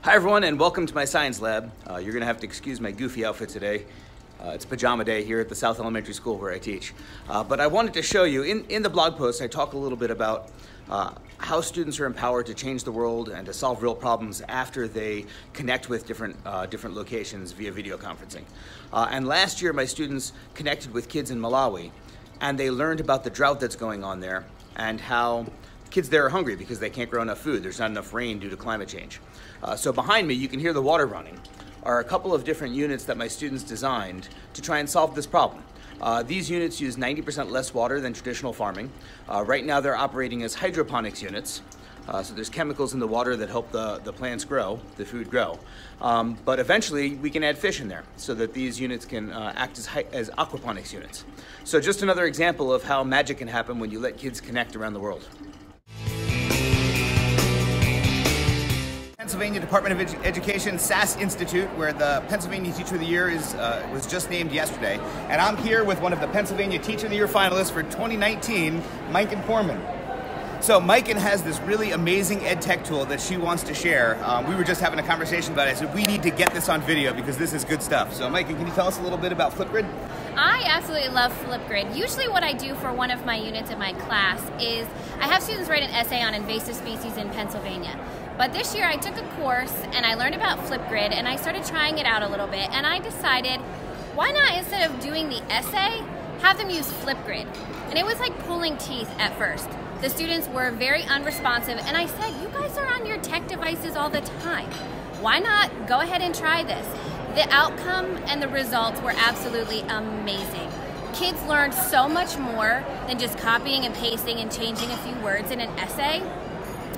Hi everyone, and welcome to my science lab. You're gonna have to excuse my goofy outfit today. It's pajama day here at the South Elementary School where I teach. But I wanted to show you, in the blog post, I talk a little bit about how students are empowered to change the world and to solve real problems after they connect with different locations via video conferencing. And last year, my students connected with kids in Malawi, and they learned about the drought that's going on there and how kids there are hungry because they can't grow enough food. There's not enough rain due to climate change. So behind me, you can hear the water running, are a couple of different units that my students designed to try and solve this problem. These units use 90% less water than traditional farming. Right now they're operating as hydroponics units. So there's chemicals in the water that help the plants grow, the food grow. But eventually we can add fish in there so that these units can act as aquaponics units. So just another example of how magic can happen when you let kids connect around the world. Pennsylvania Department of Education SAS Institute, where the Pennsylvania Teacher of the Year was just named yesterday. And I'm here with one of the Pennsylvania Teacher of the Year finalists for 2019, Maiken Foreman. So Maiken has this really amazing ed tech tool that she wants to share. We were just having a conversation about it. I said, we need to get this on video because this is good stuff. So Maiken, can you tell us a little bit about Flipgrid? I absolutely love Flipgrid. Usually what I do for one of my units in my class is I have students write an essay on invasive species in Pennsylvania. But this year I took a course and I learned about Flipgrid and I started trying it out a little bit, and I decided, why not, instead of doing the essay, have them use Flipgrid? And it was like pulling teeth at first. The students were very unresponsive, and I said, you guys are on your tech devices all the time. Why not go ahead and try this? The outcome and the results were absolutely amazing. Kids learned so much more than just copying and pasting and changing a few words in an essay.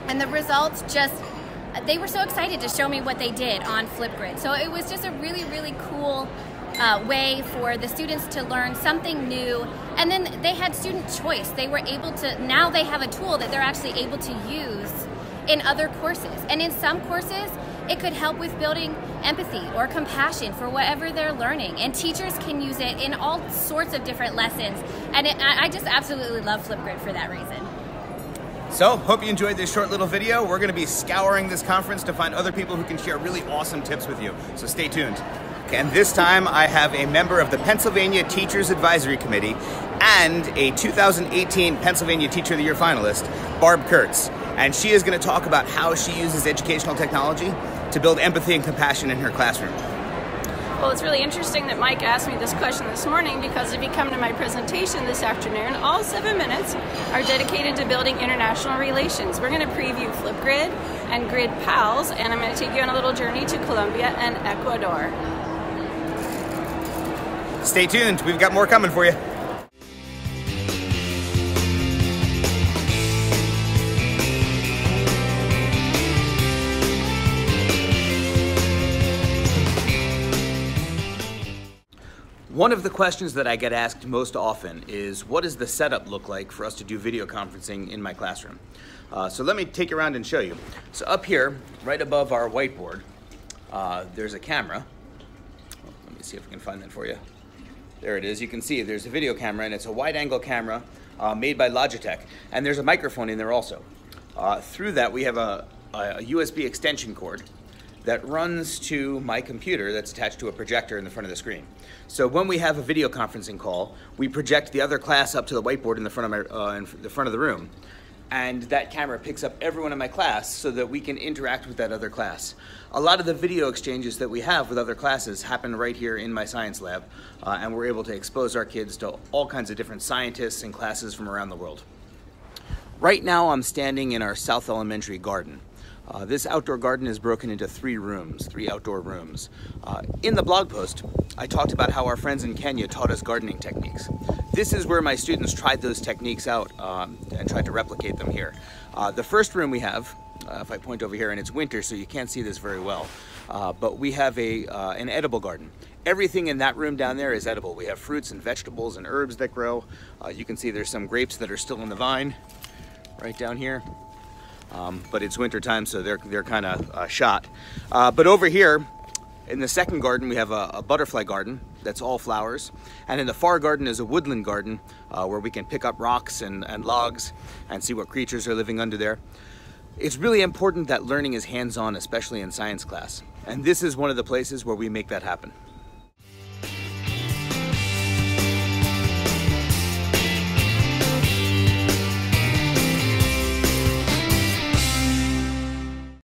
And the results just, they were so excited to show me what they did on Flipgrid. So it was just a really, really cool way for the students to learn something new. And then they had student choice. They were able to, now they have a tool that they're actually able to use in other courses. And in some courses, it could help with building empathy or compassion for whatever they're learning. And teachers can use it in all sorts of different lessons. And I just absolutely love Flipgrid for that reason. So, hope you enjoyed this short little video. We're going to be scouring this conference to find other people who can share really awesome tips with you. So stay tuned. And this time I have a member of the Pennsylvania Teachers Advisory Committee and a 2018 Pennsylvania Teacher of the Year finalist, Barb Kurtz. And she is going to talk about how she uses educational technology to build empathy and compassion in her classroom. Well, it's really interesting that Mike asked me this question this morning, because if you come to my presentation this afternoon, all 7 minutes are dedicated to building international relations. We're going to preview Flipgrid and Grid Pals, and I'm going to take you on a little journey to Colombia and Ecuador. Stay tuned, we've got more coming for you. One of the questions that I get asked most often is, what does the setup look like for us to do video conferencing in my classroom? So let me take you around and show you. So up here, right above our whiteboard, there's a camera. Let me see if I can find that for you. There it is. You can see there's a video camera, and it's a wide-angle camera made by Logitech. And there's a microphone in there also. Through that, we have a USB extension cord that runs to my computer that's attached to a projector in the front of the screen. So when we have a video conferencing call, we project the other class up to the whiteboard in the front of the room, and that camera picks up everyone in my class so that we can interact with that other class. A lot of the video exchanges that we have with other classes happen right here in my science lab, and we're able to expose our kids to all kinds of different scientists and classes from around the world. Right now I'm standing in our South Elementary garden. This outdoor garden is broken into three outdoor rooms. In the blog post, I talked about how our friends in Kenya taught us gardening techniques. This is where my students tried those techniques out and tried to replicate them here. The first room we have, if I point over here, and it's winter so you can't see this very well, but we have an edible garden. Everything in that room down there is edible. We have fruits and vegetables and herbs that grow. You can see there's some grapes that are still in the vine right down here. But it's winter time, so they're kind of shot. But over here in the second garden, we have a butterfly garden that's all flowers. And in the far garden is a woodland garden where we can pick up rocks and logs and see what creatures are living under there. It's really important that learning is hands-on, especially in science class. And this is one of the places where we make that happen.